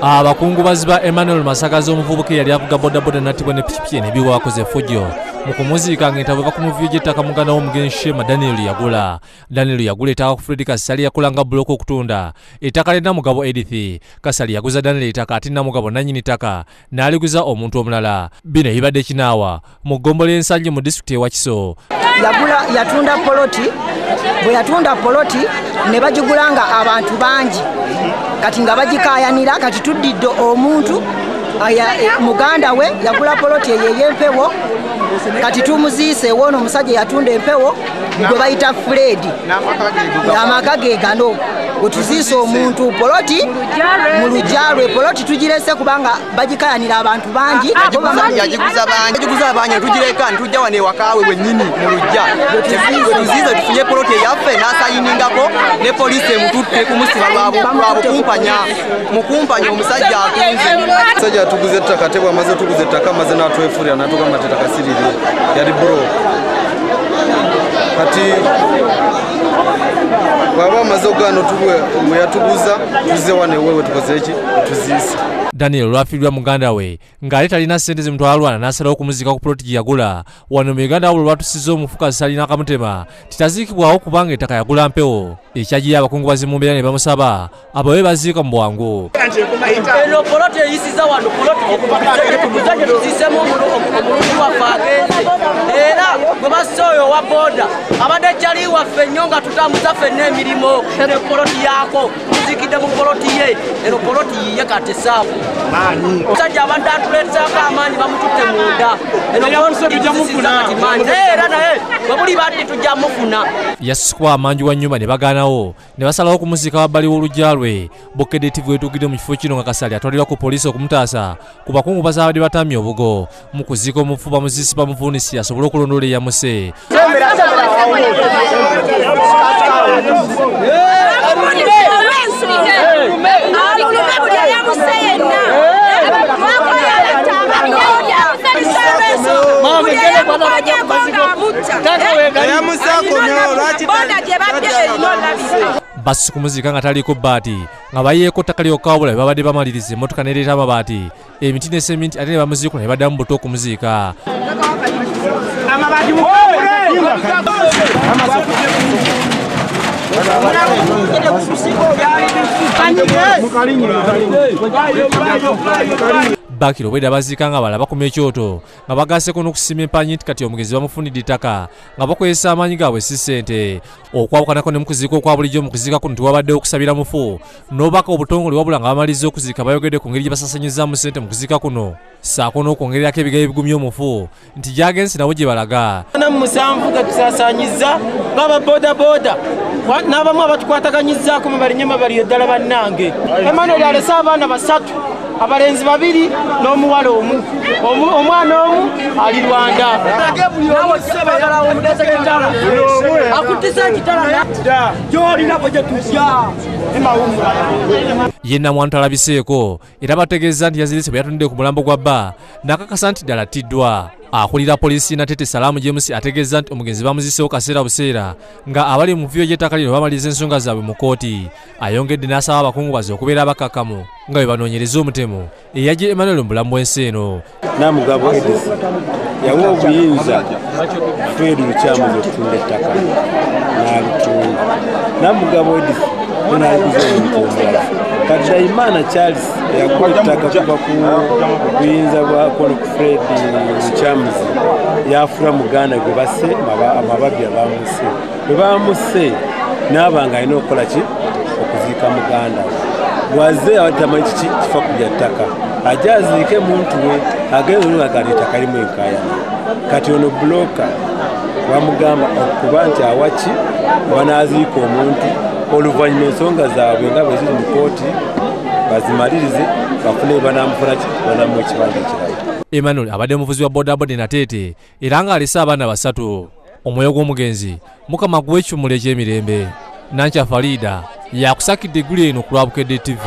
Abakungubazi ba Emmanuel Masagazi omuvubuka yali avuga bodaboda n'attibwa ne pikipiki n'ebiwa wakoze Effujjo mu kumuziika ng'entabo bakumuvyo gy'ettaka muganda w'omugenzi Shema Daniel yagula ettaka ku Fred Kasali yakulanga buloko okutunda ettaka lya Mugabo Edith. Kasali yaguza Daniel ettaka ate Namugabo nannyini ttaka n'aliguza omuntu omulala. Bino ebibadde kinaawa mu ggombolo y'Ensajje mu disitulikiti y'Ewakiso. Yatunda poloti, bwe yatunda poloti ne bagigulanga abantu bangi kati nga bagikayanira kati tuddidde omuntu muganda we yagula poloti ey'empewo kati tumuziise woono omusajja yatunda empewo gwe bayita Fred amaka ge gano gwe tuziise omuntu poloti mu lujalwe poloti tugirese kubanga bagikayanira abantu bangi yagiguza bangi tugireka ntujja wane wakawe wennyini mu lujja tuziise tufunye poloti eyaffe n'asayiningako ne poliisi emututte kumusiba lwabukumpanya mukumpanya omusajja atunze tuguze ettaka tebwa amaze tuguze ettaka amaze n'atwefulira n'atugamba ettaka siriri yali bro kati baba amaze ogano tubwe mwe yatuguza tuze wane wewe tukoze eki tuziise. Daniel lwafiirwa muganda we ng'ali talina ssente zimutwalwana n'asalawo okumuziika ku poloti gye yagula wano mu Uganda wabula lwatusiza omufuka Kasali n'akamutema titaziikibwawo kubanga ettaka yagula mpewo. Ekyagiye abakungubazi mu mbeera ne bamusaba abawe baziika mu bwangu. Eno poloti eyisiza wano poloti tuziisemu omulungi waffe agenze era gwe basse oyo wa boda abadde kyali waffe nnyo nga tutambuza ffenna emirimu eno poloti yaako tuzikidde mu poloti ye eno poloti yiye kati essaawa omusajja abadde atuleetezaako amaanyi bamututte munda era naye bwe buli baddi tujja mufuna. Yasusibwa amanju wa nnyumba ne bagaanawo ne basalawo okumuziika wabbali w'oluggya lwe. Bokkedde TV etuukidde mu kifo kino nga Kasali atwalirwa ku poliisi okumutaasa ku bakungubazi abadde batamye obugo mu kuziika omufu bamuziise yeevunise asobole okulondoola eyamuse. Basi kumuziika nga taliiko bbaati nga bayeeko ttaka lyokka wabula be babadde bamaliriza emmotoka n'ereeta amabaati emiti ne seminti ate ne bamuziika ne baddamu buto okumuziika. Bakiro bwedda baziika nga balaba ku ekyoto nga bagaaseko n'okusima empanyi nti kati omugenzi bamufunidde ettaka nga bakozesa amaanyi gaabwe si ssente. Okwawukanako ne mu kuziika okwa bulijjo mu kuziika kuno tiwabaddewo okusabira mufu n'obaka obutongole wabula nga bamaliriza okuziika bayogedde ku ngeri gye basaasanyizzaamu ssente mu kuziika kuno ssaako n'okwongererako ebigabo ebigumya omufu nti gyagenze nabo gye balaga. Musanvu gatusaasaanyizza ng'ababodaboda n'abamu abatukwataganyizaako mu balinyema baliyo ddala bannange. Emmanuel alese abaana basatu abalenzi babiri n'omuwala omu omwana omu ali Rwanda. Yenna mwantu alabiseeko era bategeeza nti yazirise bwe yatundide ku mulambo gwa bba n'akakasa nti ddala attiddwa. Akulira poliisi Natete Salaamu James ategeeza nti omugenzi bamuziisewo kaseera buseera nga abali mu vyo gy'ettaka lino bamaliriza ensonga zaabwe mu kooti. Ayongedde n'asaba abakungubazi okubeera abakakamu nga bwe banoonyereza omutemu eyajje Emmanuel mu bulamu bw'ensi eno. Namugabo Edith yawa obuyinza Fred Lukyamuzi okutunda ettaka n'alitunda. Namugabo Edith n'aliguza omutonda Kaddaimana Charles yagula ettaka kuva ku buyinza bwa kono ku Fred Lukyamuzi yafula muganda gwe basse amababbi abamuse bwe bamuse n'abanga alina okukola ki okuziika muganda lwaze awatamanyi kiki kifa kulya ttaka ajja aziike muntu we agenza olunga kati ettaka limu enkayana kati ono buloka bamugamba okuba nti awaki banaaziika omuntu oluvannyuma ensonga zaabwe nga bwe ziri mu kooti bazimalirize bafune banamufuna ki banamu ekibanja ekirala. Emmanuel abadde muvuzi wa bodaboda Natete era ng'alese abaana basatu. Omwoyo gw'omugenzi Mukama guwe ekimuli eky'emirembe. Nankya Farida yakusakidde eggulu eno ku Lwabukedde TV.